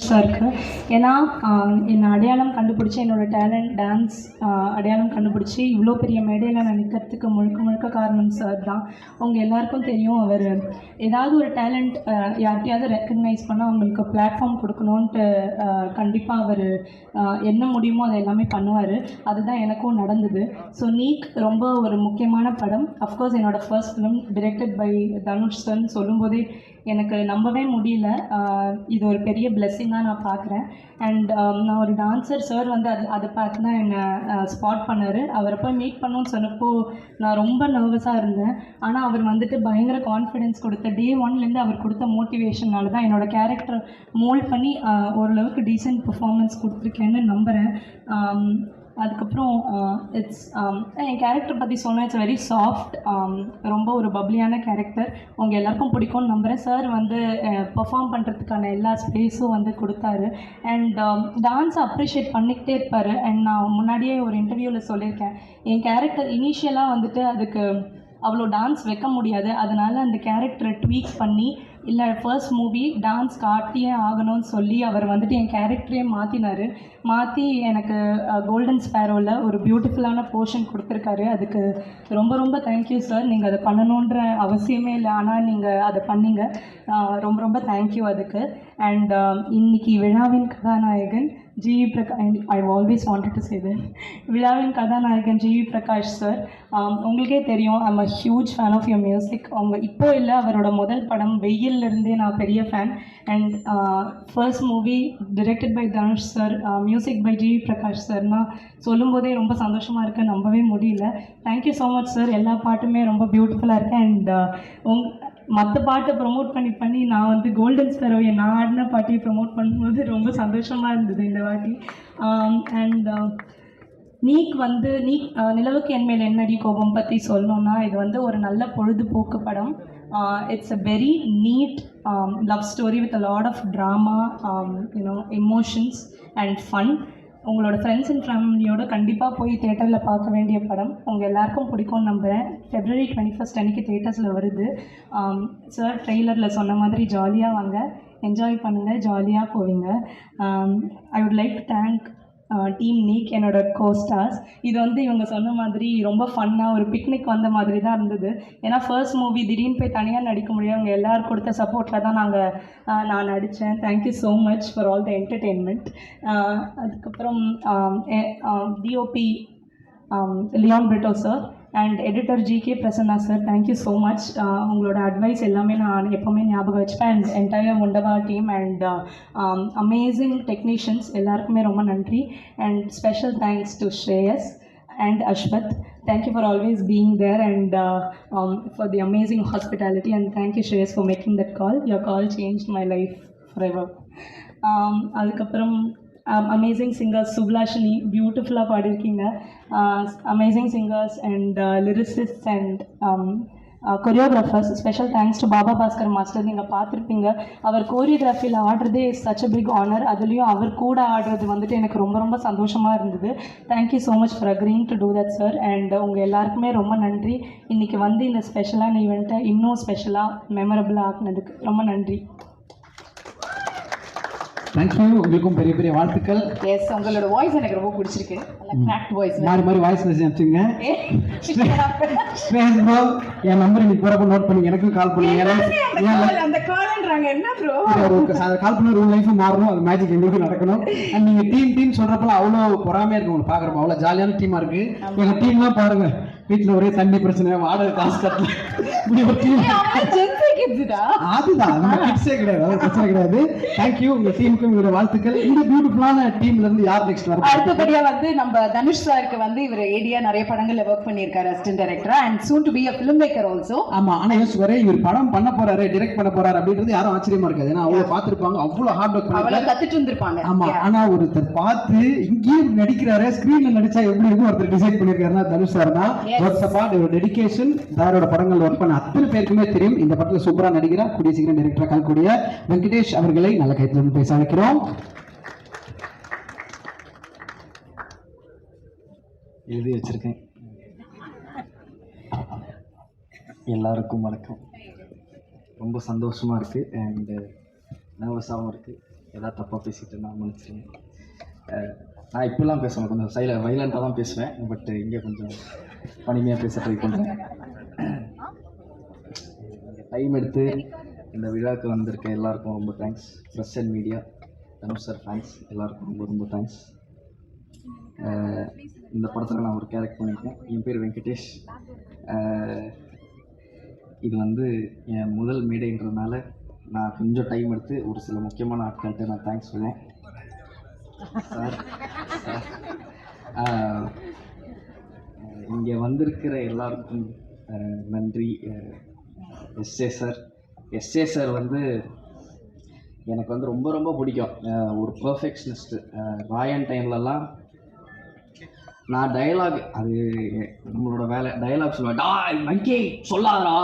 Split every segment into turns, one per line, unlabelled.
சாருக்கு. ஏன்னா என்னை அடையாளம் கண்டுபிடிச்சி என்னோடய டேலண்ட் டான்ஸ் அடையாளம் கண்டுபிடிச்சி இவ்வளோ பெரிய மேடையில் நான் நிற்கிறதுக்கு முழுக்க முழுக்க காரணம் சார் தான். அவங்க எல்லாருக்கும் தெரியும், அவர் ஏதாவது ஒரு டேலண்ட் யார்கிட்டையாவது ரெக்கக்னைஸ் பண்ணால் அவங்களுக்கு பிளாட்ஃபார்ம் கொடுக்கணுன்ட்டு கண்டிப்பாக அவர் என்ன முடியுமோ அதை எல்லாமே பண்ணுவார். அதுதான் எனக்கும் நடந்தது. ஸோ நீக் ரொம்ப ஒரு முக்கியமான படம். அஃப்கோர்ஸ் என்னோடய first film directed by Dhanush சார்னு சொல்லும்போதே எனக்கு நம்பவே முடியல. இது ஒரு பெரிய பிளெஸ்ஸிங்காக நான் பார்க்குறேன். அண்ட் நான் ஒரு டான்ஸர், சார் வந்து அதை பார்த்து தான் என்னை ஸ்பாட் பண்ணார். அவரை போய் மீட் பண்ணணுன்னு சொன்னப்போ நான் ரொம்ப நர்வஸாக இருந்தேன். ஆனால் அவர் வந்துட்டு பயங்கர கான்ஃபிடென்ஸ் கொடுத்த டே ஒன்லேருந்து அவர் கொடுத்த மோட்டிவேஷனால் தான் என்னோடய கேரக்டர் மோல்ட் பண்ணி ஓரளவுக்கு டீசென்ட் பெர்ஃபார்மன்ஸ் கொடுத்துருக்கேன்னு நம்புகிறேன். அதுக்கப்புறம் என் கேரக்டர் பற்றி சொன்னால் இட்ஸ் வெரி சாஃப்ட், ரொம்ப ஒரு பப்ளியான கேரக்டர். உங்கள் எல்லாருக்கும் பிடிக்கும்னு நம்புகிறேன். சார் வந்து பெர்ஃபார்ம் பண்ணுறதுக்கான எல்லா ஸ்பேஸும் வந்து கொடுத்தாரு. அண்ட் டான்ஸை அப்ரிஷியேட் பண்ணிக்கிட்டே இருப்பார். அண்ட் நான் முன்னாடியே ஒரு இன்டர்வியூவில் சொல்லியிருக்கேன், என் கேரக்டர் இனிஷியலாக வந்துட்டு அதுக்கு அவ்வளோ டான்ஸ் வைக்க முடியாது. அதனால் அந்த கேரக்டரை ட்வீக் பண்ணி, இல்லை ஃபர்ஸ்ட் மூவி டான்ஸ் காட்டியே ஆகணும்னு சொல்லி அவர் வந்துட்டு என் கேரக்டரே மாற்றி எனக்கு கோல்டன் ஸ்பேரோவில் ஒரு பியூட்டிஃபுல்லான போர்ஷன் கொடுத்துருக்காரு. அதுக்கு ரொம்ப ரொம்ப தேங்க்யூ சார். நீங்கள் அதை பண்ணணுன்ற அவசியமே இல்லை, ஆனால் நீங்கள் அதை பண்ணீங்க. ரொம்ப ரொம்ப தேங்க்யூ அதுக்கு. அண்ட் இன்னைக்கு விழாவின் கதாநாயகன் GV Prakash, I always wanted to say that, விழாவின் கதாநாயகன் ஜிவி பிரகாஷ் சார். உங்களுக்கே தெரியும், I'm a huge fan of your music. அவங்க இப்போ இல்லை, அவரோட முதல் படம் வெயிலிருந்தே நான் பெரிய fan. And first movie directed by Dhanush sir, music by GV Prakash சார்னால் சொல்லும்போதே ரொம்ப சந்தோஷமாக இருக்குது, நம்பவே முடியல. Thank you so much sir. எல்லா பாட்டுமே ரொம்ப பியூட்டிஃபுல்லாக இருக்கேன். அண்ட் மற்ற பாட்டை ப்ரொமோட் பண்ணி நான் வந்து கோல்டன் ஸ்பேரோவை நான் ஆடின பாட்டையை ப்ரொமோட் பண்ணும்போது ரொம்ப சந்தோஷமாக இருந்தது இந்த வாட்டி. அண்ட் நீக் நிலவுக்கு என்மேல் என்னடி கோபம் பற்றி சொல்லணுன்னா, இது வந்து ஒரு நல்ல பொழுதுபோக்கு படம். It's a very neat love story with a lot of drama, emotions and fun. உங்களோட ஃப்ரெண்ட்ஸ் அண்ட் ஃபேமிலியோட கண்டிப்பாக போய் தேட்டரில் பார்க்க வேண்டிய படம். உங்கள் எல்லாருக்கும் பிடிக்கும்னு நம்புகிறேன். February 21 அன்றைக்கி தேட்டர்ஸில் வருது. சார் ட்ரெய்லரில் சொன்ன மாதிரி ஜாலியாக வாங்க, என்ஜாய் பண்ணுங்கள், ஜாலியாக போவீங்க. I would like to thank team NEEK, என்னோட கோஸ்டார்ஸ். இது வந்து இவங்க சொன்ன மாதிரி ரொம்ப ஃபன்னாக ஒரு பிக்னிக் வந்த மாதிரி தான் இருந்தது. ஏன்னா ஃபர்ஸ்ட் மூவி திடீர்னு போய் தனியாக நடிக்க முடியாது, அவங்க எல்லோரும் கொடுத்த சப்போர்ட்டில் தான் நான் நடித்தேன். Thank you so much for all the entertainment. அதுக்கப்புறம் DOP Leon Britto sir and editor GK Prasanna sir, thank you so much. உங்களோட அட்வைஸ் எல்லாமே நான் எப்போவுமே ஞாபகம் வச்சுப்பேன். அண்ட் என்டையர் முண்டவா டீம் அண்ட் அமேசிங் டெக்னீஷியன்ஸ் எல்லாருக்குமே ரொம்ப நன்றி. And special thanks to Shreyas and Ashwath. Thank you for always being there and for the amazing hospitality, and thank you Shreyas for making that call. Your call changed my life forever. அதுக்கப்புறம் amazing singers, சுப்லாஷினி பியூட்டிஃபுல்லாக பாடியிருக்கீங்க. Amazing singers and lyricist and choreographers. Special thanks to Baba Bhaskar master. நீங்கள் பார்த்துருப்பீங்க, அவர் கோரியோகிராஃபியில் ஆடுறதே such a big honour. அதுலேயும் அவர் கூட ஆடுறது வந்துட்டு எனக்கு ரொம்ப ரொம்ப சந்தோஷமாக இருந்தது. Thank you so much for agreeing to do that sir. And உங்கள் எல்லாருக்குமே ரொம்ப நன்றி. இன்றைக்கி வந்து இந்த ஸ்பெஷலான ஈவெண்ட்டை இன்னும் ஸ்பெஷலாக மெமரபுளாக ஆக்குனதுக்கு ரொம்ப நன்றி.
தேங்க்யூ. உங்களுக்கும் பெரிய பெரிய வாழ்த்துக்கள்.
எஸ், உங்களோட வாய்ஸ் எனக்கு ரொம்ப பிடிச்சிருக்கு. கிராக்ட் வாய்ஸ்
மாதிரி வாய்ஸ் மெசேஜ் அனுப்பிச்சுங்க. ஸ்ட்ரேஸ் ப்ரோ, என் நம்பர் நீ போறப்ப நோட் பண்ணி எனக்கும் கால் பண்ணுங்க.
அந்த கால்ன்றாங்க என்ன ப்ரோ,
கால் பண்ண ஒரு லைஃப் மாறணும், அது மேஜிக் எங்களுக்கும் நடக்கணும். அண்ட் நீங்க டீம் சொல்றப்பல அவ்வளோ பொறாமையா இருக்கு உங்களுக்கு பாக்குறப்ப, அவ்வளோ ஜாலியான டீமா இருக்கு. எங்க டீம்லாம் பாருங்க, வீட்டில் ஒரே தண்ணி பிரச்சனை, வாடகை காசு கட்டல, அதுதான் நம்ம கிட்ஸே கிடையாது, அது பிரச்சனை கிடையாது. தேங்க்யூ. உங்க டீமுக்கும் உங்களோட வாழ்த்துக்கள். இந்த பியூட்டிஃபுல்லான டீம்ல இருந்து யார் நெக்ஸ்ட் வரும்?
அடுத்தபடியா வந்து நம்ம தனுஷ் சாருக்கு வந்து இவர் ஏடியா நிறைய படங்கள்ல ஒர்க் பண்ணியிருக்காரு, அசிஸ்டன்ட் டைரக்டரா and soon to be a filmmaker also.
ஆமா, ஆனா யோசிச்சு இவர் படம் பண்ண போறாரு, டைரக்ட் பண்ண போறாரு அப்படின்றது யாரும் ஆச்சரியமா இருக்காது. ஏன்னா அவ்வளவு பார்த்திருப்பாங்க, அவ்வளவு ஹார்ட் ஒர்க் பண்ணி
கத்துட்டு இருந்திருப்பாங்க.
ஆமா, ஆனா ஒருத்தர் பார்த்து இங்கேயும் நடிக்கிறாரு, ஸ்கிரீன்ல நடிச்சா எப்படி இருக்கும் ஒருத்தர் டிசைட் பண்ணிருக்காருன்னா தனுஷ் சார் தான். டெடிகேஷன், தாரோட படங்கள் ஒர்க் பண்ண அத்தனை பேருக்குமே தெரியும். இந்த படத்துல சூப்பரா நடிக்கிறார், கூடிய சீக்கிரம் டைரக்டரா கால்கூடிய வெங்கடேஷ் அவர்களை நல்ல கைத்துல பேச வைக்கிறோம்.
எழுதி வச்சிருக்கேன். எல்லாருக்கும் வணக்கம். ரொம்ப சந்தோஷமா இருக்கு அண்ட் நர்வஸாகவும் இருக்கு. ஏதாவது தப்பாக பேசிட்டு நான் மன்னிச்சிருங்க. நான் இப்போலாம் பேசுவேன், கொஞ்சம் வைலண்ட்டாக தான் பேசுவேன், பட் இங்கே கொஞ்சம் பனிமையாக பேச ட்ரை பண்ணுறேன். டைம் எடுத்து இந்த விழாவுக்கு வந்திருக்க எல்லாருக்கும் ரொம்ப thanks. Press and media, Dhanush sir fans எல்லாருக்கும் ரொம்ப ரொம்ப தேங்க்ஸ். இந்த படத்தில் நான் ஒரு கேரக்டர் பண்ணியிருக்கேன். என் பேர் வெங்கடேஷ். இது வந்து என் முதல் மேடைன்றதுனால நான் கொஞ்சம் டைம் எடுத்து ஒரு சில முக்கியமான ஆட்கள்கிட்ட நான் தேங்க்ஸ் சொல்லுவேன். சார், இங்கே வந்திருக்கிற எல்லாருக்கும் நன்றி. எஸ்ஏ சார் வந்து எனக்கு வந்து ரொம்ப ரொம்ப பிடிக்கும். ஒரு பர்ஃபெக்ஷனிஸ்ட்டு. ராயன் டைம்லலாம் நான் டயலாக், அது நம்மளோட வேலை, டயலாக் சொல்லுவேன். மங்கி சொல்லாதடா,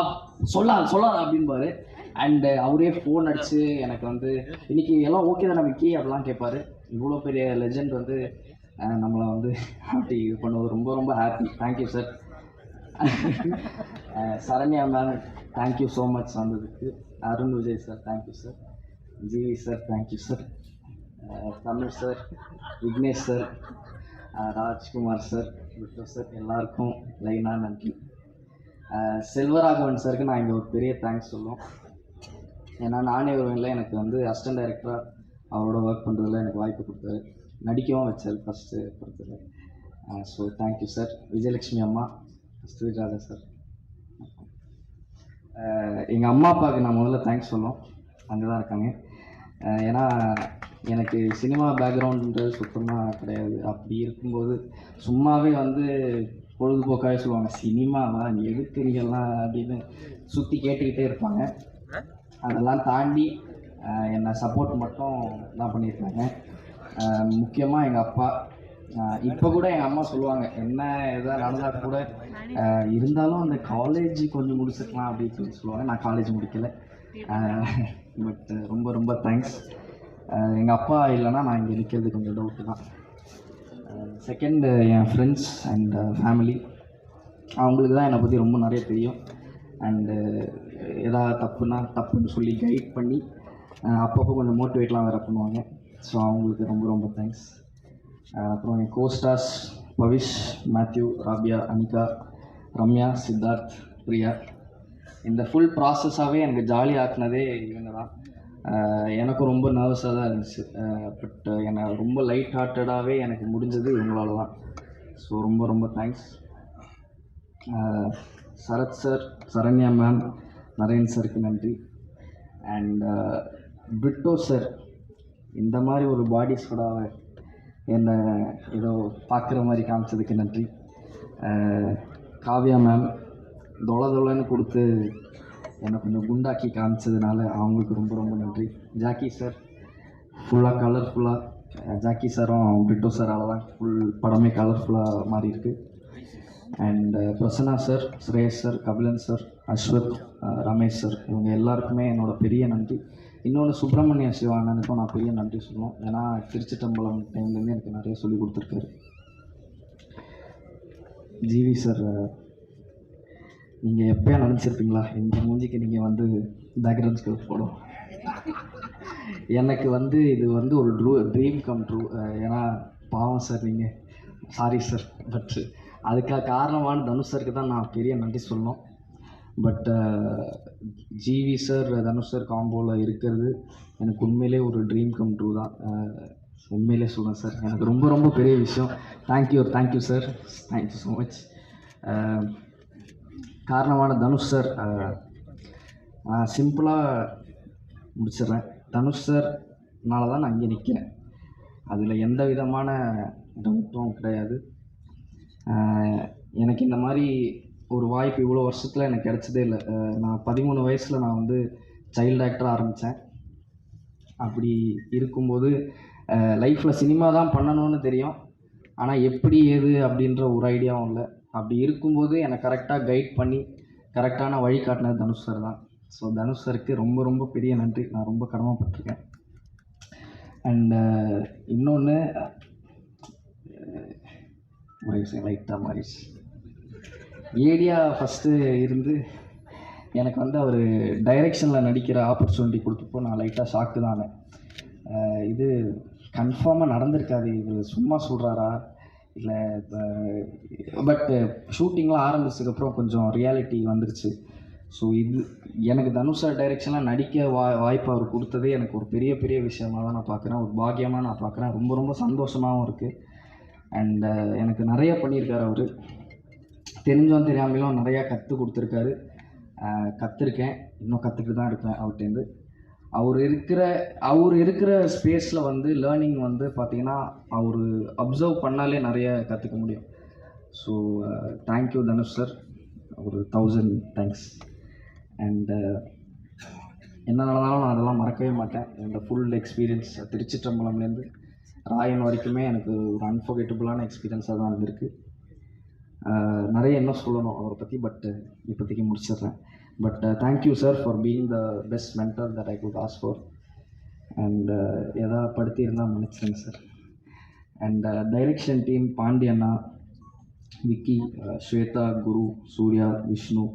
சொல்லாத அப்படின்பாரு. அண்டு அவரே ஃபோன் அடித்து எனக்கு வந்து இன்றைக்கி எல்லாம் ஓகே தானே விக்கி அப்படிலாம் கேட்பார். இவ்வளோ பெரிய லெஜெண்ட் வந்து நம்மளை வந்து அப்படி இது பண்ணுவது ரொம்ப ரொம்ப happy. Thank you sir. Saranya ma'am thank you so much வந்ததுக்கு. Arun Vijay sir thank you sir. GV sir thank you sir. Tamil sir, Vignesh sir, Rajkumar sir, விட்டோ சார், எல்லாருக்கும் லைனாக நன்றி. செல்வராகவன் சாருக்கு நான் இங்கே ஒரு பெரிய தேங்க்ஸ் சொல்லுவோம். ஏன்னா நானே ஒருவனில் எனக்கு வந்து அசிஸ்டன்ட் டைரக்டராக அவரோட ஒர்க் பண்ணுறதுல எனக்கு வாய்ப்பு கொடுத்தாரு, நடிக்கவும் வச்சார் ஃபஸ்ட்டு படத்தில். So thank you sir. விஜயலட்சுமி அம்மா, ஸ்ரீராஜா சார். எங்கள் அம்மா அப்பாவுக்கு நான் முதல்ல தேங்க்ஸ் சொல்லுவோம், அங்கே தான் இருக்காங்க. ஏன்னா எனக்கு சினிமா பேக்ரவுண்டுன்றது சுத்தமாக கிடையாது. அப்படி இருக்கும்போது சும்மாவே வந்து பொழுதுபோக்காகவே சொல்லுவாங்க, சினிமாவா நீ எதுக்கு நீங்கள்லாம் அப்படின்னு சுற்றி கேட்டுக்கிட்டே இருப்பாங்க. அதெல்லாம் தாண்டி என்னை சப்போர்ட் மட்டும் தான் பண்ணியிருக்காங்க. முக்கியமாக எங்கள் அப்பா. இப்போ கூட எங்கள் அம்மா சொல்லுவாங்க, என்ன எதாவது நடந்தால் கூட இருந்தாலும் அந்த காலேஜ் கொஞ்சம் முடிச்சிருக்கலாம் அப்படின்னு சொல்லி சொல்லுவாங்க. நான் காலேஜ் முடிக்கலை, பட் ரொம்ப ரொம்ப தேங்க்ஸ். எங்கள் அப்பா இல்லைன்னா நான் இங்கே நிற்கிறது கொஞ்சம் டவுட்டு தான். Second N friends and family. அவங்களுக்கு தான் என்னை பற்றி ரொம்ப நிறைய தெரியும். அண்டு எதாவது தப்புன்னு சொல்லி கைட் பண்ணி அப்பப்போ கொஞ்சம் மோட்டிவேட்லாம் வேறு பண்ணுவாங்க. ஸோ அவங்களுக்கு ரொம்ப ரொம்ப தேங்க்ஸ். அப்புறம் என் கோஸ்டார்ஸ் பவிஷ், மேத்யூ, ராபியா, அனிகா, ரம்யா, சித்தார்த், பிரியா. இந்த ஃபுல் ப்ராசஸாகவே எனக்கு ஜாலி ஆக்குனதே இவங்க தான். எனக்கும் ரொம்ப நர்வஸாக தான் இருந்துச்சு, பட் என்னை ரொம்ப லைட் ஹார்ட்டடாகவே எனக்கு முடிஞ்சது இவங்களால தான். ஸோ ரொம்ப ரொம்ப thanks. Sharath sir, Saranya ma'am, Naren சாருக்கு நன்றி. அண்ட் பிரிட்டோ சார், இந்த மாதிரி ஒரு பாடி ஸ்கோடாவை என்னை ஏதோ பார்க்குற மாதிரி காமிச்சதுக்கு நன்றி. காவ்யா மேம் தொலைன்னு கொடுத்து என்னை கொஞ்சம் குண்டாக்கி காமிச்சதுனால அவங்களுக்கு ரொம்ப ரொம்ப நன்றி. ஜாக்கி சார் ஃபுல்லாக கலர்ஃபுல்லாக, ஜாக்கி சாரும் பிரிட்டோ சாரால் தான் ஃபுல் படமே கலர்ஃபுல்லாக மாறி இருக்குது. And Prasanna sir, Suresh sir, Kapilan sir, Ashwath, Ramesh sir, இவங்க எல்லாருக்குமே என்னோட பெரிய நன்றி. இன்னொன்று சுப்பிரமணிய சிவானனுக்கும் நான் பெரிய நன்றி சொல்லுவோம். ஏன்னா திருச்சிட்டம்பலம் டைம்லேருந்து எனக்கு நிறைய சொல்லி கொடுத்துருக்காரு. ஜிவி சார், நீங்கள் எப்போயா நினச்சிருப்பீங்களா இந்த மூஞ்சிக்கு நீங்கள் வந்து பேக்ரவுண்ட் ஸ்கோர் போடும்? எனக்கு வந்து இது வந்து ஒரு ட்ரீம் கம் ட்ரூ. ஏன்னா பாவம் சார் நீங்கள், சாரி சார், பட் அதுக்காக காரணமான தனுஷ் சாருக்கு தான் நான் பெரிய நன்றி சொல்லணும். But GV sir, Dhanush sir காம்போவில் இருக்கிறது எனக்கு உண்மையிலே ஒரு ட்ரீம் கம் ட்ரூ தான். உண்மையிலே சொல்கிறேன் சார், எனக்கு ரொம்ப ரொம்ப பெரிய விஷயம். Thank you sir, thank you so much. காரணமான தனுஷ் சார், சிம்பிளாக முடிச்சிடுறேன். தனுஷ் சார்னால தான் நான் இங்கே நிற்கிறேன், அதில் எந்த விதமான டவுட்டும் கிடையாது. எனக்கு இந்த மாதிரி ஒரு வாய்ப்பு இவ்வளோ வருஷத்தில் எனக்கு கிடச்சதே இல்லை. நான் 13 வயசில் நான் வந்து சைல்டு ஆக்டராக ஆரம்பித்தேன். அப்படி இருக்கும்போது லைஃப்பில் சினிமா தான் பண்ணணும்னு தெரியும், ஆனால் எப்படி ஏது அப்படின்ற ஒரு ஐடியாவும் இல்லை. அப்படி இருக்கும்போது என்னை கரெக்டாக கைட் பண்ணி கரெக்டான வழி காட்டினது தனுஷ் சார் தான். ஸோ தனுஷ் சாருக்கு ரொம்ப ரொம்ப பெரிய நன்றி, நான் ரொம்ப கடமைப்பட்டிருக்கேன். அண்டு இன்னொன்று ஒரு விஷயம் லைட்டாக மாறிடுச்சு. ஏடியா ஃபஸ்ட்டு இருந்து எனக்கு வந்து அவர் டைரெக்ஷனில் நடிக்கிற ஆப்பர்ச்சுனிட்டி கொடுத்தப்போ நான் லைட்டாக ஷாக்கு தானே. இது கன்ஃபார்மாக நடந்திருக்காது, இவர் சும்மா சொல்கிறாரா இல்லை. பட் ஷூட்டிங்லாம் ஆரம்பிச்சதுக்கப்புறம் கொஞ்சம் ரியாலிட்டி வந்துருச்சு. ஸோ இது எனக்கு தனுஷ் சார் டைரெக்ஷனில் நடிக்க வாய்ப்பு அவர் கொடுத்ததே எனக்கு ஒரு பெரிய பெரிய விஷயமாக தான் நான் பார்க்குறேன், ஒரு பாக்கியமாக நான் பார்க்குறேன். ரொம்ப ரொம்ப சந்தோஷமாகவும் இருக்குது. அண்ட் எனக்கு நிறைய பண்ணியிருக்காரு அவர், தெரிஞ்சும் தெரியாமலும் நிறையா கற்றுக் கொடுத்துருக்காரு. கற்றுருக்கேன், இன்னும் கற்றுக்கிட்டு தான் இருப்பேன் அவர்கிட்டேருந்து. அவர் இருக்கிற ஸ்பேஸில் வந்து லேர்னிங் வந்து பார்த்திங்கன்னா அவர் அப்சர்வ் பண்ணாலே நிறைய கற்றுக்க முடியும். ஸோ தேங்க்யூ தனுஷ் சார், ஒரு 1000 தேங்க்ஸ். அண்ட் என்ன நடந்தாலும் நான் அதெல்லாம் மறக்கவே மாட்டேன். என்னோடய ஃபுல் எக்ஸ்பீரியன்ஸ் திருச்சிற்றம்பலம்லேருந்து ராயன் வரைக்குமே எனக்கு ஒரு அன்ஃபர்கெட்டபுளான எக்ஸ்பீரியன்ஸாக தான் இருந்திருக்கு. நிறைய என்ன சொல்லணும் அவரை பற்றி, பட் இப்போதைக்கு முடிச்சிடுறேன். But thank you sir for being the best mentor that I could ask for. And எதாவது படுத்தியிருந்தால் மன்னிச்சிருங்க சார். அண்ட் டைரக்ஷன் டீம் பாண்டியண்ணா, விக்கி, ஸ்வேதா, குரு, சூர்யா, விஷ்ணு,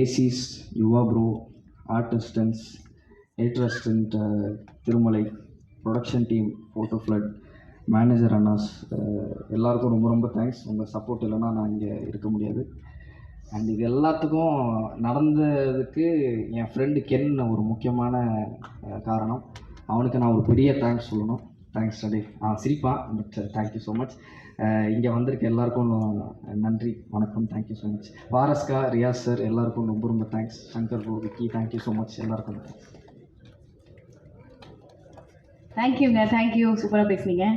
ஏசிஸ், யுவா ப்ரோ, ஆர்டிஸ்டன்ஸ், ஏட்ரஸ்டன்ட் திருமலை, ப்ரொடக்ஷன் டீம், ஃபோட்டோ ஃப்ளட், மேனேஜர் அண்ணாஸ், எல்லாருக்கும் ரொம்ப ரொம்ப தேங்க்ஸ். உங்கள் சப்போர்ட் இல்லைன்னா நான் இங்கே இருக்க முடியாது. அண்ட் இது எல்லாத்துக்கும் நடந்ததுக்கு என் ஃப்ரெண்டு கென் ஒரு முக்கியமான காரணம். அவனுக்கு நான் ஒரு பெரிய தேங்க்ஸ் சொல்லணும். தேங்க்ஸ் டே. சிரிப்பான், பட் தேங்க்யூ ஸோ மச். இங்கே வந்திருக்க எல்லாருக்கும் நன்றி, வணக்கம், தேங்க்யூ ஸோ மச். பாரஸ்கா, ரியாஸ் சார் எல்லாருக்கும் ரொம்ப ரொம்ப thanks. Shankar bro, Vicky, thank you so much, எல்லாருக்கும்
தேங்க்யூங்க, தேங்க்யூ, சூப்பராக பேசுனீங்க.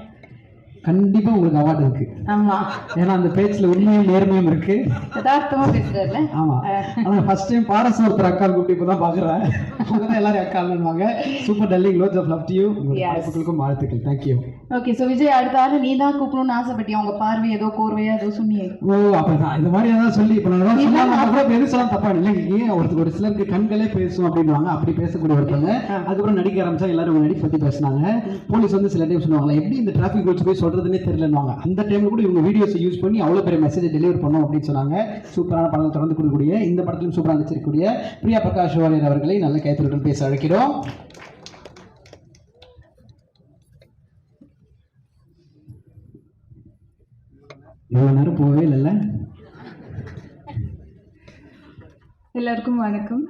கண்டிப்பா உங்களுக்கு அவார்டு இருக்கு.
ஆமா,
ஏன்னா அந்த பேச்சுல உண்மையும் நேர்மையும் இருக்கு.
யதார்த்தமா பேசுறாருல.
ஆமா, ஆனா ஃபர்ஸ்ட் டைம் பாரஸ் ஒருத்தர் அக்கால் கூப்பிட்டு இப்பதான் பாக்குறேன். அவங்க எல்லாரும் அக்கால்னுவாங்க. Super darling, lots of love to you. உங்களுக்கும் வாழ்த்துக்கள். தேங்க்யூ.
ஓகே, சோ விஜய், அடுத்த ஆளு நீ தான் கூப்பிடணும்னு ஆசைப்பட்டியா? உங்க பார்வை ஏதோ கோர்வையா ஏதோ சொன்னியே.
ஓ, அப்பதான் இந்த மாதிரி ஏதாவது சொல்லி இப்ப நான் ஏதாவது சொன்னா கூட பெருசெல்லாம் தப்பா இல்லைங்க. ஒரு சிலருக்கு கண்களே பேசும் அப்படின்வாங்க. அப்படி பேசக்கூடிய ஒருத்தவங்க அதுக்கப்புறம் நடிக்க ஆரம்பிச்சா எல்லாரும் நடிப்பு பத்தி பேசினாங்க. போலீஸ் வந்து சில டைம் சொல்லுவாங்களா, எப்படி இந்த டிராஃபிக் ரூல்ஸ் போய் சொல்றதுன்னே தெரியலன்னுவாங்க. அந்த டைம்ல கூட இவங்க வீடியோஸ் யூஸ் பண்ணி அவ்வளவு பெரிய மெசேஜ் டெலிவர் பண்ணோம் அப்படின்னு சொன்னாங்க. சூப்பரான படங்கள் தொடர்ந்து கொடுக்கக்கூடிய, இந்த படத்திலும் சூப்பராக நடிச்சிருக்கக்கூடிய பிரியா பிரகாஷ் வாரியர் அவர்களை நல்ல கைத்தொழில்கள் பேச அழைக்கிறோம். இவ்வளவு நேரம் போகவே இல்லைல்ல.
எல்லாருக்கும் வணக்கம்.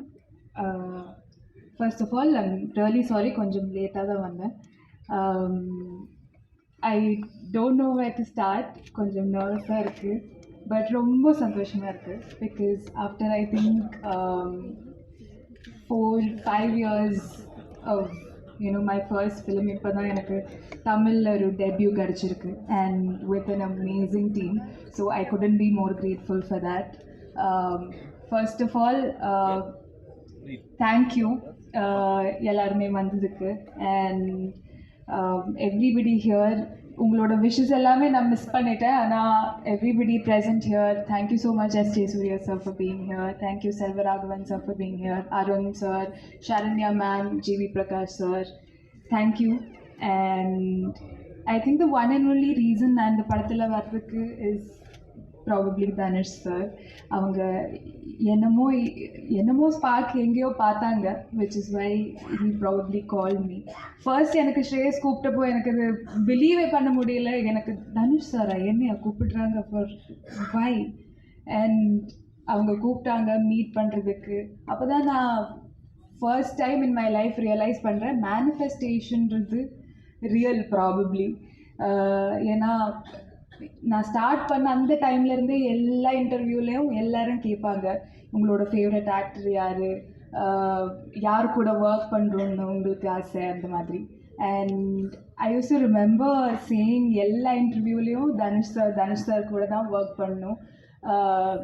First of all I'm really sorry, கொஞ்சம் லேட்டாக தான் வந்தேன். I don't know where to start. கொஞ்சம் நர்வஸாக இருக்குது, பட் ரொம்ப சந்தோஷமாக இருக்குது. Because after I think 4-5 years of my first film இப்போ தான் எனக்கு தமிழில் ஒரு டெபியூ கிடச்சிருக்கு, and with an amazing team. So I couldn't be more grateful for that. First of all thank you எல்லாருமே வந்ததுக்கு. அண்ட் எவ்ரிபடி ஹியர், உங்களோட விஷஸ் எல்லாமே நான் மிஸ் பண்ணிட்டேன். ஆனால் everybody present here, thank you so much S. Jayasurya sir for being here. Thank you Selvaraghavan sir for being here. Arun sir, Sharanya ma'am, GV Prakash sir, thank you. And I think the one and only reason நான் இந்த படத்தில் வர்றதுக்கு is probably Dhanush sir. அவங்க என்னமோ spark எங்கேயோ பார்த்தாங்க, which is why he probably call me. First எனக்கு ஸ்ரேயஸ் கூப்பிட்டப்போ எனக்கு அது பிலீவே பண்ண முடியல. எனக்கு தனுஷ் சாரா என்னையா கூப்பிடுறாங்க, ஃபார் வை? அண்ட் அவங்க கூப்பிட்டாங்க மீட் பண்ணுறதுக்கு. அப்போ தான் நான் first time in my life realise பண்ணுறேன், மேனிஃபெஸ்டேஷன்றது ரியல் ப்ராபப்ளி. ஏன்னா நான் ஸ்டார்ட் பண்ண அந்த டைம்லேருந்தே எல்லா இன்டர்வியூலேயும் எல்லாரும் கேட்பாங்க, உங்களோட ஃபேவரட் ஆக்டர் யார் கூட ஒர்க் பண்ணுறோன்னு உங்களுக்கு ஆசை, அந்த மாதிரி. And I use to remember saying எல்லா இன்டர்வியூலேயும் தனுஷ் சார் கூட தான் ஒர்க் பண்ணணும்,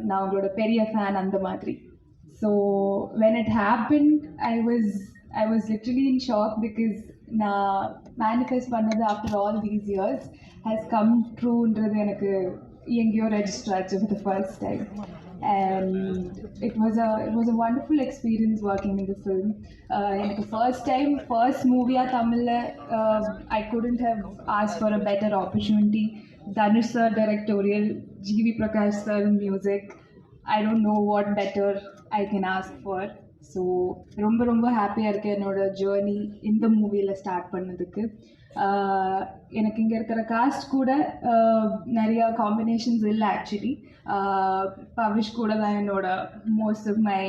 நான் உங்களோட பெரிய ஃபேன், அந்த மாதிரி. So when it happen I was literally in shock, because நான் மேனிஃபெஸ்ட் பண்ணது after all these years has come ட்ரூன்றது எனக்கு எங்கேயோ ரெஜிஸ்டர் ஆச்சு for the first time. And it was a wonderful experience working in the film. எனக்கு first movie தமிழில் I couldn't have asked for a better opportunity. Dhanush sir directorial, GV Prakash sir music, I don't know what better I can ask for. So ரொம்ப ரொம்ப ஹாப்பியாக இருக்கேன் என்னோட journey இந்த மூவியில் start பண்ணதுக்கு. எனக்கு இங்கே இருக்கிற காஸ்ட் கூட நிறையா காம்பினேஷன்ஸ் இல்லை ஆக்சுவலி. பவிஷ் கூட தான் என்னோட most of my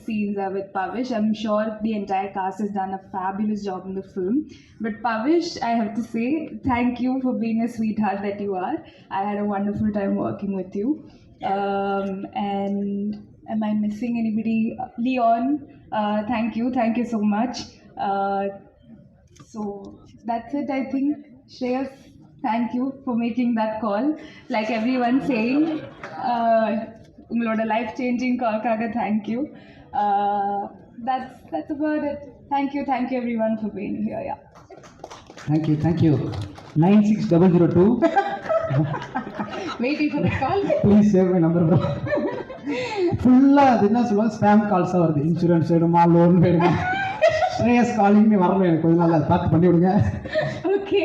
scenes are with Pavish. I am sure the entire cast is done a fabulous job in the film. But Pavish, I have to say thank you for being a sweetheart that you are. I had a wonderful time working with you. And am I missing anybody? Leon, thank you so much. So that's it, I think. Shreyas, thank you for making that call. Like everyone saying, ungaloda life changing call kaga thank you. That's about it. Thank you everyone for being here. Yeah.
Thank you 96002
Waiting for the call.
Please save my number bro. ஃபுல்லாக அது என்ன சொல்லுவாங்க, spam கால்ஸாக வருது. Insurance வேணுமா, loan வேணுமா, ஸ்ரேயஸ் காலிங்னு வரல. எனக்கு கொஞ்சம் நாள் அதை பார்த்து பண்ணி விடுங்க.
Okay,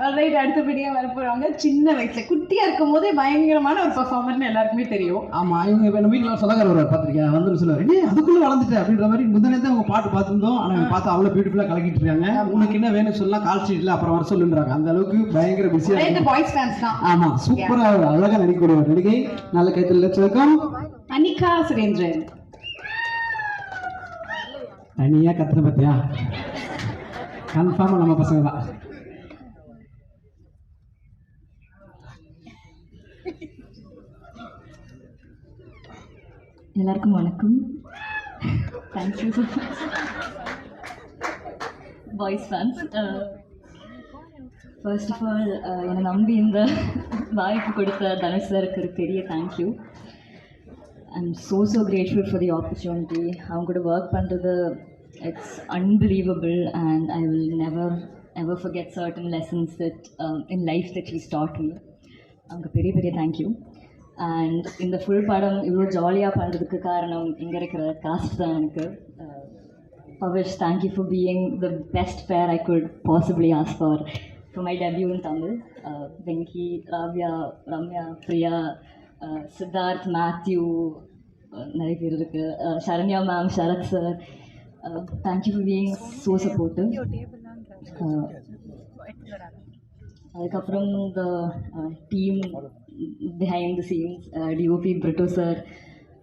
alright. அடுத்தபடியாக வரப்போகிறவங்க சின்ன வயசுல குட்டியாக இருக்கும் போதே பயங்கரமான ஒரு பர்ஃபார்மர்னு எல்லாருக்குமே தெரியும்.
ஆமாம், இவங்க இப்போ நம்ம வீட்டில் சொந்தக்கார ஒரு பார்த்துருக்கேன், வந்து சொல்லுவார், ஏ அதுக்குள்ளே வளர்ந்துட்டேன் அப்படின்ற மாதிரி. முதலே தான் அவங்க பாட்டு பார்த்துருந்தோம், ஆனால் அவங்க பார்த்து அவ்வளோ பியூட்டிஃபுல்லாக கலக்கிட்டு இருக்காங்க. உனக்கு என்ன வேணும் சொல்லலாம், கால் ஷீட்டில் அப்புறம் வர சொல்லுன்றாங்க. அந்த அளவுக்கு பயங்கர பிஸியாக.
இந்த பாய்ஸ் ஃபேன்ஸ் தான்.
ஆமாம், சூப்பராக அழகாக நடிக்கக்கூடிய ஒரு நடிகை. நல்ல கைத்தில் லெட்ஸ் வெல்கம்
அனிகா சுரேந்திரன்.
தனியாக கத்துன பார்த்தியா, கன்ஃபார்மாக நம்ம பசங்க தான்.
எல்லாருக்கும் வணக்கம். Thank you so much boys fans. First of all என்னை நம்பி இந்த வாய்ப்பு கொடுத்த தனுஷ் சாருக்கு ஒரு பெரிய thank you. I'm so grateful for the opportunity. அவங்க கூட ஒர்க் பண்ணுறது it's unbelievable and I will never ever forget certain lessons that in life that he's taught me. அவங்க பெரிய தேங்க்யூ. அண்ட் இந்த ஃபுல் படம் இவ்வளோ ஜாலியாக பண்ணுறதுக்கு காரணம் இங்கே இருக்கிற காஸ்ட் தான் எனக்கு. Pavish, thank you for being the best pair I could possibly ask for my debut in Tamil. Venky, Ravya, Ramya, Priya, Siddharth, Mathew, நிறைய பேர் இருக்குது, Saranya ma'am, Sarath sir, thank you for being so supportive. அதுக்கப்புறம் the team behind the scenes, DOP Brito sir,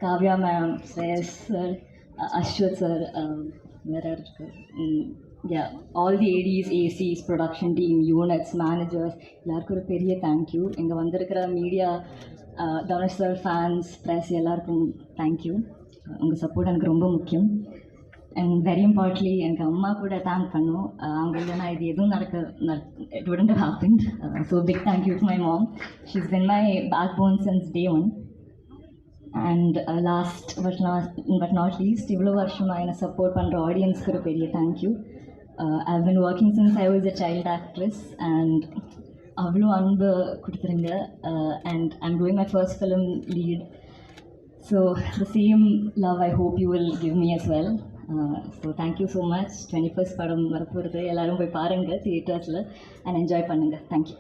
Kavya ma'am, Shreyas sir, Ashwat sir, where are yeah, all the ADs, ACs, production team, units, managers, எல்லாருக்கும் ஒரு பெரிய thank you. இங்கே வந்திருக்கிற media, Dhanush sir, fans, press எல்லாருக்கும் thank you. உங்கள் support எனக்கு ரொம்ப முக்கியம். அண்ட் வெரி இம்பார்ட்லி எனக்கு அம்மா கூட தேங்க் பண்ணும். அவங்க இல்லைன்னா இது எதுவும் it wouldn't have happened. So big thank you to my mom. She's been my backbone since day one. And last but not least, இவ்வளோ வருஷமாக என்னை சப்போர்ட் பண்ணுற ஆடியன்ஸ்க்கு ஒரு பெரிய thank you. I've been working since I was a child actress and அவ்வளோ அன்பு கொடுத்துருங்க. And I'm doing my first film lead. So the same love I hope you will give me as well. So thank you so much. 21st படம் வரப்போகிறது, எல்லோரும் போய் பாருங்கள் தியேட்டர்ஸில் and enjoy பண்ணுங்கள். Thank you.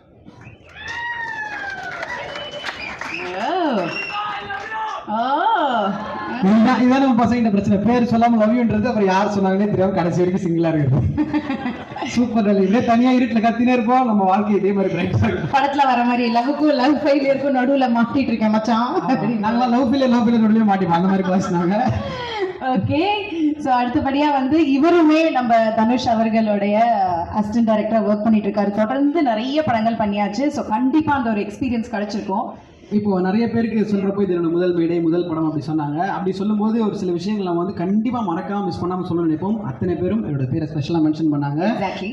இதான் நம்ம பசங்க பிரச்சனை, பேர் சொல்லாமல் லவ்யூன்றது அப்புறம் யார் சொன்னாங்கன்னே தெரியாமல் கடைசி வரைக்கும் சிங்கிளாக இருக்குது. சூப்பர். இதே தனியாக இருட்டில் கத்தினே இருப்போம், நம்ம வாழ்க்கை இதே மாதிரி பிரைட்டாக இருக்கும்.
படத்தில் வர மாதிரி லவ் ஃபெயிலியருக்கும் நடுவில் மாட்டிட்டு இருக்கேன் மச்சான்.
நல்லா லவ் ஃபெயிலியர் நடுவில் மாட்டிப்போம், அந்த மாதிரி பேசினாங்க.
ஓகே, ஸோ அடுத்தபடியாக வந்து இவருமே நம்ம தனுஷ் அவர்களுடைய அசிஸ்டன்ட் டைரக்டராக ஒர்க் பண்ணிட்டு இருக்காரு. தொடர்ந்து நிறைய படங்கள் பண்ணியாச்சு. ஸோ கண்டிப்பாக அந்த ஒரு எக்ஸ்பீரியன்ஸ் கிடைச்சிருக்கும்.
இப்போ நிறைய பேருக்கு சொல்கிறப்போ இது என்னோட முதல் மேடை, முதல் படம் அப்படி சொன்னாங்க. அப்படி சொல்லும்போது ஒரு சில விஷயங்கள் நம்ம வந்து கண்டிப்பாக மறக்காமல் மிஸ் பண்ணாமல் சொல்ல நினைப்போம். அத்தனை பேரும் என்னோட பேரை ஸ்பெஷலாக மென்ஷன் பண்ணாங்க.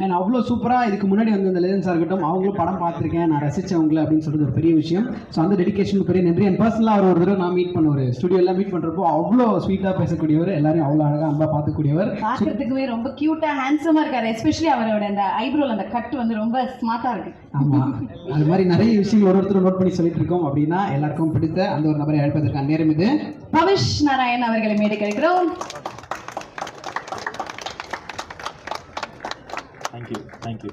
அண்ட் அவ்வளோ சூப்பராக இதுக்கு முன்னாடி வந்து இந்த லெஜன்ஸாக இருக்கட்டும், அவங்களும் படம் பார்த்துருக்கேன், நான் ரசித்தவங்களை அப்படின்னு சொல்கிறது ஒரு பெரிய விஷயம். ஸோ அந்த டெடிகேஷனுக்கு பெரிய நன்றி. அண்ட் பர்சனலாக அவர் ஒரு தடவை நான் மீட் பண்ண ஒரு ஸ்டுடியோலாம் மீட் பண்ணுறப்போ அவ்வளோ ஸ்வீட்டாக பேசக்கூடியவர், எல்லாரையும் அவ்வளோ அழகாக அன்பாக பார்த்துக்கூடியவர்,
பார்க்கறதுக்குமே ரொம்ப க்யூட்டாக ஹேண்ட்ஸமாக இருக்காரு. எஸ்பெஷலி அவரோட அந்த ஐப்ரோவில் அந்த கட் வந்து ரொம்ப ஸ்மார்ட்டாக இருக்குது.
ஆமாம், அது மாதிரி நிறைய விஷயங்கள் ஒருத்தர் நோட் பண்ணி சொல்லிட்டு இருக்கோம். அப்படின்னா எல்லாருக்கும் பிடித்த அந்த ஒரு நபரை அழைப்பதற்கான நேரம் இது.
பவிஷ் நாராயண் அவர்களை மேடை கிடைக்கிறோம்.
தேங்க்யூ.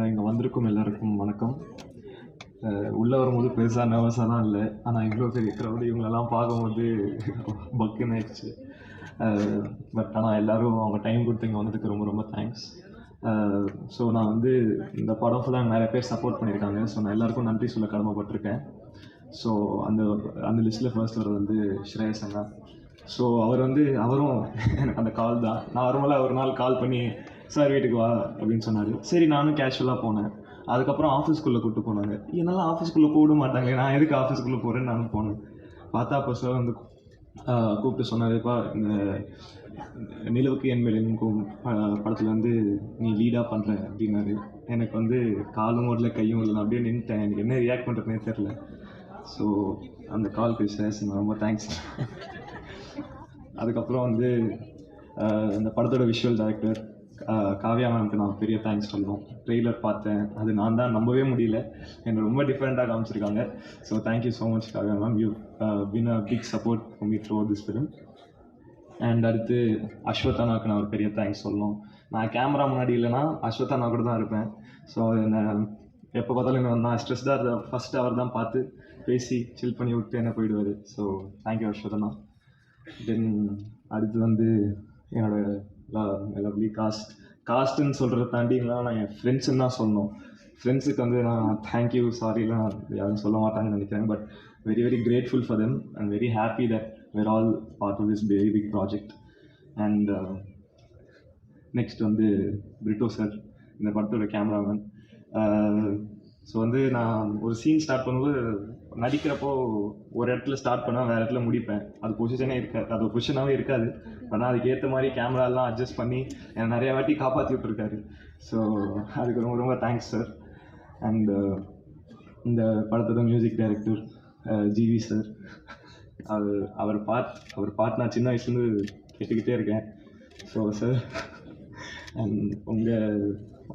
இங்கே வந்திருக்கும் எல்லாருக்கும் வணக்கம். உள்ளே வரும்போது பெருசாக நர்வஸாக தான் இல்லை, ஆனால் இவ்வளோ பெரிய க்ரௌடு இவங்களெல்லாம் பார்க்கும்போது பக்குன்னு ஆயிடுச்சு. பட் ஆனால் எல்லோரும் அவங்க டைம் கொடுத்து இங்கே வந்ததுக்கு ரொம்ப ரொம்ப தேங்க்ஸ். ஸோ நான் வந்து இந்த படம் ஃபுல்லாக நிறைய பேர் சப்போர்ட் பண்ணியிருக்காங்க. ஸோ நான் எல்லாேருக்கும் நன்றி சொல்ல கடமைப்பட்டிருக்கேன். ஸோ அந்த லிஸ்ட்டில் ஃபர்ஸ்ட் வர வந்து ஸ்ரேயஸ் அண்ணா. ஸோ அவரும் எனக்கு அந்த கால் தான். நான் நார்மலாக ஒரு நாள் கால் பண்ணி சார் வீட்டுக்கு வா அப்படின்னு சொன்னார். சரி நானும் கேஷுவலாக போனேன். அதுக்கப்புறம் ஆஃபீஸ்க்குள்ளே கூப்பிட்டு போனாங்க. என்னால் ஆஃபீஸ்க்குள்ளே போட மாட்டாங்க, நான் எதுக்கு ஆஃபீஸ்க்குள்ளே போகிறேன்னு நானும் போனேன். பார்த்தா அப்போ சார் வந்து கூப்பிட்டு சொன்னாருப்பா, இந்த நிலவுக்கு என் மேல் படத்தில் வந்து நீ லீடாக பண்ணுற அப்படின்னாரு. எனக்கு வந்து காலும் ஓடல கையும் இல்லை, நான் அப்படியே நின்றுட்டேன். எனக்கு என்ன ரியாக்ட் பண்ணுறதுனே தெரில. ஸோ அந்த கால் பேசுகிறேன், ரொம்ப தேங்க்ஸ். அதுக்கப்புறம் வந்து இந்த படத்தோட விஷுவல் டைரக்டர் காவ்யா மேம்க்கு நான் பெரிய தேங்க்ஸ் சொல்லணும். ட்ரெய்லர் பார்த்தேன், அது நான் தான் நம்பவே முடியல, என்னை ரொம்ப டிஃப்ரெண்ட்டாக காமிச்சிருக்காங்க. So thank you so much Kavya ma'am, you been a big support for me through this film. And அடுத்து அஸ்வத்தானாவுக்கு நான் ஒரு பெரிய தேங்க்ஸ் சொல்லணும். நான் கேமரா முன்னாடி இல்லைன்னா அஸ்வத்தானா கூட தான் இருப்பேன். ஸோ என்னை எப்போ பார்த்தாலும் என்ன நான் ஸ்ட்ரெஸ்டாக ஃபஸ்ட்டு அவர் தான் பார்த்து பேசி சில் பண்ணி விட்டு என்ன போயிடுவார். So thank you அஸ்வத்தானா. தென் அடுத்து வந்து என்னோடய லவ்லி காஸ்ட்டுன்னு சொல்கிறத தாண்டிங்களா நான் என் ஃப்ரெண்ட்ஸுன்னு தான் சொல்லணும். ஃப்ரெண்ட்ஸுக்கு வந்து நான் தேங்க்யூ சாரிலாம் யாரும் சொல்ல மாட்டாங்கன்னு நினைக்கிறேன். But very very grateful for them and very happy that we're all part of this very big project. And next வந்து பிரிட்டோ சார், இந்த படத்தோட கேமராமேன். ஸோ வந்து நான் ஒரு சீன் ஸ்டார்ட் பண்ணும்போது நடிக்கிறப்போ ஒரு இடத்துல ஸ்டார்ட் பண்ணால் வேறு இடத்துல முடிப்பேன். அது பொசிஷனே இருக்காது, அது ஒரு பொசிஷனாகவே இருக்காது. ஆனால் அதுக்கேற்ற மாதிரி கேமராலாம் அட்ஜஸ்ட் பண்ணி என்னை நிறையா வாட்டி காப்பாற்றி விட்டுருக்காரு. ஸோ அதுக்கு ரொம்ப ரொம்ப தேங்க்ஸ் சார். அண்ட் இந்த படத்தோட மியூசிக் டைரக்டர் ஜிவி சார், அவர் பாட் நான் சின்ன வயசுலேருந்து கேட்டுக்கிட்டே இருக்கேன். ஸோ சார், அண்ட்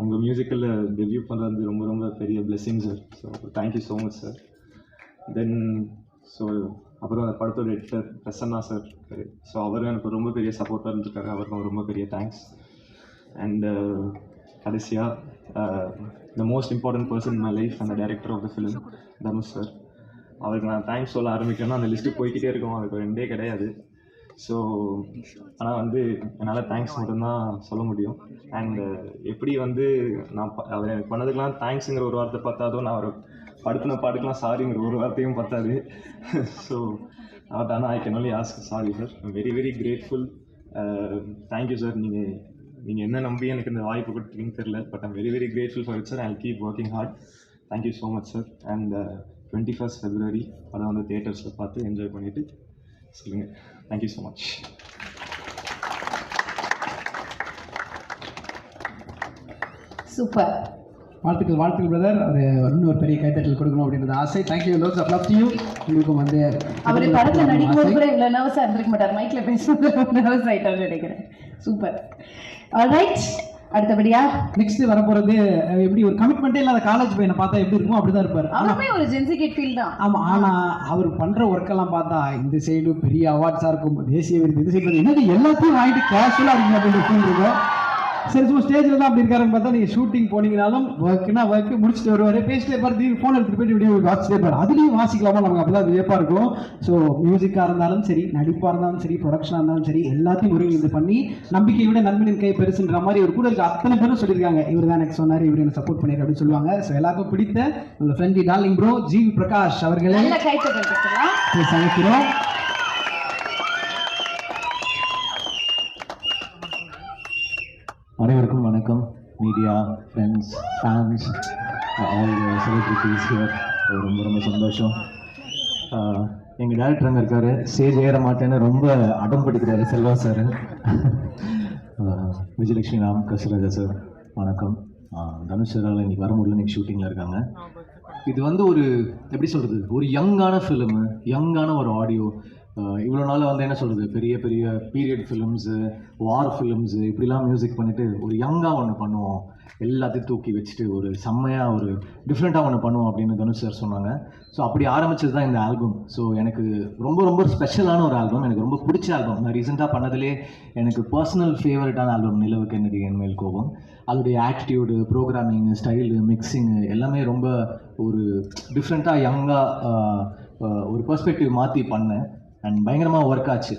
உங்கள் மியூசிக்கலில் டெபியூ பண்ணுறது ரொம்ப ரொம்ப பெரிய blessing sir. So thank you so much sir. Then அப்புறம் அந்த படத்தோட எடிட்டர் பிரசன்னா சார் இருக்காரு. ஸோ அவரும் எனக்கு ரொம்ப பெரிய சப்போர்ட்டாக இருந்திருக்காரு, அவருக்கும் ரொம்ப பெரிய தேங்க்ஸ். அண்டு கடைசியாக the most important person in my life and the director of the film Dhanush sir. அவருக்கு நான் தேங்க்ஸ் சொல்ல ஆரம்பிக்கணும்னா அந்த லிஸ்ட்டு போய்கிட்டே இருக்கும், அதுக்கு ரெண்டே கிடையாது. ஸோ ஆனால் வந்து என்னால் தேங்க்ஸ் மட்டும்தான் சொல்ல முடியும். அண்டு எப்படி வந்து நான் அவர் எனக்கு பண்ணதுக்கெலாம் தேங்க்ஸுங்கிற ஒரு வார்த்தை பார்த்தாதோ, நான் அவர் படுத்தின பாட்டுக்கெலாம் சாரிங்கிற ஒரு வார்த்தையும் பார்த்தாது. ஸோ ஆனால் I can only ask sorry sir. Very very grateful. Thank you sir. நீங்கள் என்ன நம்பி எனக்கு இந்த வாய்ப்பு கொடுத்தீங்கன்னு தெரில, but I'm very very grateful for it sir. I will keep working hard. Thank you so much sir. And 21st February படம் வந்து தியேட்டர்ஸில் பார்த்து என்ஜாய் பண்ணிவிட்டு சொல்லுங்கள். Thank you so much.
சூப்பர்.
வாழ்த்துக்கள் பிரதர். அவர் இன்னொரு பெரிய கைத்தட்டல் கொடுக்கணும் அப்படின்றது ஆசை. Thank you lots of love to you. உங்களுக்கும் வந்து
அவர் படத்தில் நடிக்கும்போது கூட இவ்வளோ நர்வஸாக இருந்திருக்க மாட்டார், மைக்கில் பேசுறது நர்வஸ் ஆகிட்டார்னு நினைக்கிறேன். சூப்பர். ஆல்ரைட், அடுத்தபடியா
நெக்ஸ்ட் வரப்போறது எப்படி ஒரு கமிட்மெண்ட்டே இல்லாத காலேஜ் பையனை பார்த்தா எப்படி இருக்குமோ அப்படிதான் இருப்பாரு.
அவருமே ஒரு ஜென்சி கிட் ஃபீல் தான்.
ஆமா, ஆனா அவர் பண்ற ஒர்க்கெல்லாம் பார்த்தா இந்த சைடு பெரிய அவார்ட்ஸா இருக்கும், தேசிய விருது, இந்த சைடு என்னது எல்லாத்தையும் வாங்கிட்டு கேஷுவலா இருக்கும் அப்படின்ற ஃபீல் இருக்கும். சரி, சும்மா ஸ்டேஜில் தான் அப்படி இருக்காருன்னு பார்த்தா நீங்கள் ஷூட்டிங் போனீங்கனாலும் ஒர்க்குனா ஒர்க்கு முடிச்சுட்டு வருவார், பேசிட்டே இருப்பார், திடீர்னு ஃபோன் எடுத்துகிட்டு போயிட்டு இப்படியே வாசிட்டே இருப்பார். அதுலேயும் வாசிக்கலாமா நமக்கு அப்போ தான் வியப்பாக இருக்கும். ஸோ மியூசிக்காக இருந்தாலும் சரி, நடிப்பாக இருந்தாலும் சரி, ப்ரொடக்ஷனாக இருந்தாலும் சரி, எல்லாத்தையும் ஒருங்கிணைந்து பண்ணி நம்பிக்கையை விட நண்பனின் கை பெருசுன்ற மாதிரி ஒரு கூட இருக்க அத்தனை பேரும் சொல்லியிருக்காங்க. இவர் தான் எனக்கு சொன்னார், இவர் எனக்கு சப்போர்ட் பண்ணியிருக்க அப்படின்னு சொல்லுவாங்க. ஸோ எல்லாருக்கும் பிடித்த உங்கள் ஃப்ரெண்டி டார்லிங் ப்ரோ ஜிவி பிரகாஷ் அவர்களே சமைக்கிறோம்.
அனைவருக்கும் வணக்கம். Media, friends, fans, all celebrities here. ரொம்ப ரொம்ப சந்தோஷம். எங்கள் டேரக்டர் அங்கே இருக்கார், ஸ்டேஜ் ஏற மாட்டேன்னு ரொம்ப அடம் பிடிக்கிறாரு செல்வா சார். விஜயலட்சுமி ராம், கசராஜா சார் வணக்கம். தனுஷ் சாரால் இன்றைக்கி வர முடியல, இன்றைக்கி ஷூட்டிங்கில் இருக்காங்க. இது வந்து ஒரு எப்படி சொல்கிறது, ஒரு யங்கான ஃபிலிமு, யங்கான ஒரு ஆடியோ. இவ்வளோ நாள் வந்து என்ன சொல்கிறது, பெரிய பெரிய பீரியட் ஃபிலிம்ஸு, வார் ஃபிலிம்ஸு இப்படிலாம் மியூசிக் பண்ணிவிட்டு ஒரு யங்காக ஒன்று பண்ணுவோம், எல்லாத்தையும் தூக்கி வச்சுட்டு ஒரு செம்மையாக ஒரு டிஃப்ரெண்ட்டாக ஒன்று பண்ணுவோம் அப்படின்னு தனுஷ் சார் சொன்னாங்க. ஸோ அப்படி ஆரம்பிச்சது தான் இந்த ஆல்பம். ஸோ எனக்கு ரொம்ப ரொம்ப ஸ்பெஷலான ஒரு ஆல்பம், எனக்கு ரொம்ப பிடிச்ச ஆல்பம். நான் ரீசெண்டாக பண்ணதுலேயே எனக்கு பர்சனல் ஃபேவரட்டான ஆல்பம் நிலவுக்கு என்னடி என் மேல் கோபம். அதோடைய ஆட்டிடியூடு, ப்ரோக்ராமிங், ஸ்டைலு, மிக்சிங்கு எல்லாமே ரொம்ப ஒரு டிஃப்ரெண்ட்டாக யங்காக ஒரு பெர்ஸ்பெக்டிவ் மாற்றி பண்ணேன். அண்ட் பயங்கரமாக ஒர்க் ஆச்சு.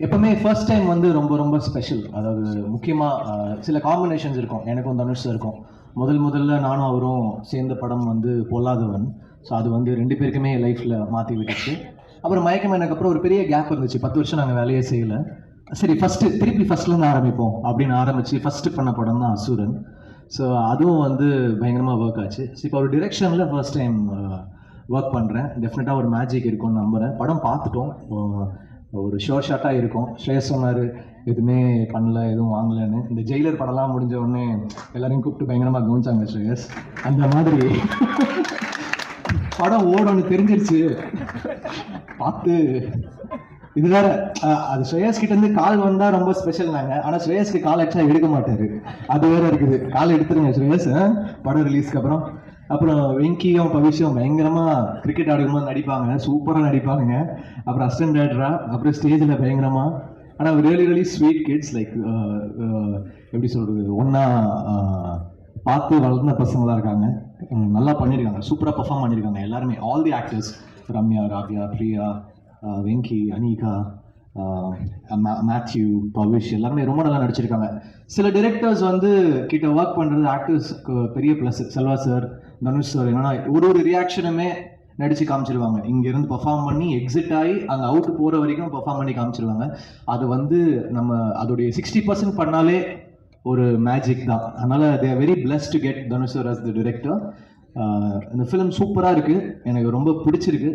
எப்போவுமே ஃபர்ஸ்ட் டைம் வந்து ரொம்ப ரொம்ப ஸ்பெஷல். அதாவது முக்கியமாக சில காம்பினேஷன்ஸ் இருக்கும், எனக்கும் தனுஷ் இருக்கும். முதல்ல நானும் அவரும் சேர்ந்த படம் வந்து பொல்லாதவன். ஸோ அது வந்து 2 பேருக்குமே லைஃப்பில் மாற்றி விட்டுச்சு. அப்புறம் மயக்கம் எனக்கு அப்புறம் ஒரு பெரிய கேப் இருந்துச்சு, 10 வருஷம் நாங்கள் வேலையே செய்யலை. சரி திருப்பி ஃபஸ்ட்லேருந்து ஆரம்பிப்போம் அப்படின்னு ஆரம்பித்து ஃபஸ்ட்டு பண்ண படம் தான் அசுரன். ஸோ அதுவும் வந்து பயங்கரமாக ஒர்க் ஆச்சு. ஸோ இப்போ ஒரு டிரெக்ஷனில் ஃபர்ஸ்ட் டைம் ஒர்க் பண்ணுறேன். டெஃபினட்டாக ஒரு மேஜிக் இருக்கும்னு நம்புகிறேன். படம் பார்த்துட்டோம், ஒரு ஷார்ட்டாக இருக்கும். ஸ்ரேயஸ் சொன்னார் எதுவுமே பண்ணல, எதுவும் வாங்கலைன்னு. இந்த ஜெயிலர் படம்லாம் முடிஞ்ச உடனே எல்லாரையும் கூப்பிட்டு பயங்கரமாக கவனிச்சாங்க ஸ்ரேயஸ். அந்த மாதிரி படம் ஓடணும்னு தெரிஞ்சிருச்சு பார்த்து. இது வேற, அது ஸ்ரேயஸ் கிட்டேருந்து கால் வந்தால் ரொம்ப ஸ்பெஷல் நாங்கள். ஆனால் ஸ்ரேயஸ்க்கு கால் ஆக்சுவலாக எடுக்க மாட்டார், அது வேற இருக்குது. கால் எடுத்துருங்க ஸ்ரேயஸ் படம் ரிலீஸ்க்கு அப்புறம். அப்புறம் வெங்கியும் பவிஷும் பயங்கரமாக கிரிக்கெட் ஆடும்போது நடிப்பாங்க, சூப்பராக நடிப்பாங்க. அப்புறம் அசிஸ்டன்ட் டைரக்டரா, அப்புறம் ஸ்டேஜில் பயங்கரமாக. ஆனால் ரியலி ஸ்வீட் கிட்ஸ், லைக் எப்படி சொல்கிறது, ஒன்றா பார்த்து வளர்ந்த பசங்களாக இருக்காங்க. நல்லா பண்ணியிருக்காங்க, சூப்பராக பர்ஃபார்ம் பண்ணியிருக்காங்க எல்லாருமே. All the actors, Ramya, Ravya, Priya, Venky, Anika, Matthew, Pavish எல்லாருமே ரொம்ப நல்லா நடிச்சிருக்காங்க. சில டிரெக்டர்ஸ் வந்து கிட்ட ஒர்க் பண்ணுறது ஆக்டர்ஸ்க்கு பெரிய plus. Selva sir, Dhanush sir என்னன்னா ஒரு ரியாக்ஷனுமே நடித்து காமிச்சிருவாங்க. இங்கேருந்து பர்ஃபார்ம் பண்ணி எக்ஸிட் ஆகி அங்கே அவுட்டு போகிற வரைக்கும் பர்ஃபார்ம் பண்ணி காமிச்சிருவாங்க. அது வந்து நம்ம அதோடைய 60% பண்ணாலே ஒரு மேஜிக் தான். அதனால் they are very blessed to get Dhanush sir as the director. இந்த ஃபிலிம் சூப்பராக இருக்குது, எனக்கு ரொம்ப பிடிச்சிருக்கு.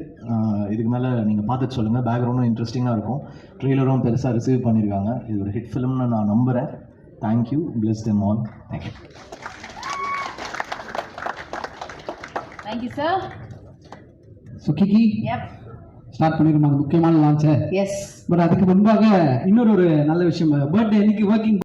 இதுக்கு மேலே நீங்கள் பார்த்துட்டு சொல்லுங்கள். பேக்ரவுண்டும் இன்ட்ரெஸ்டிங்காக இருக்கும், ட்ரெய்லரும் பெருசாக ரிசீவ் பண்ணியிருக்காங்க. இது ஒரு ஹிட் ஃபிலிம்னு நான் நம்புகிறேன். Thank you, bless them all. Thank you.
Thank you sir.
So kick start பண்ணிருக்கோம் அந்த முக்கியமான லான்ச்சை.
எஸ்.
பட் அதுக்கு முன்பாக இன்னொரு நல்ல விஷயம், பர்த்டே இன்னைக்கு ஒர்க்கிங்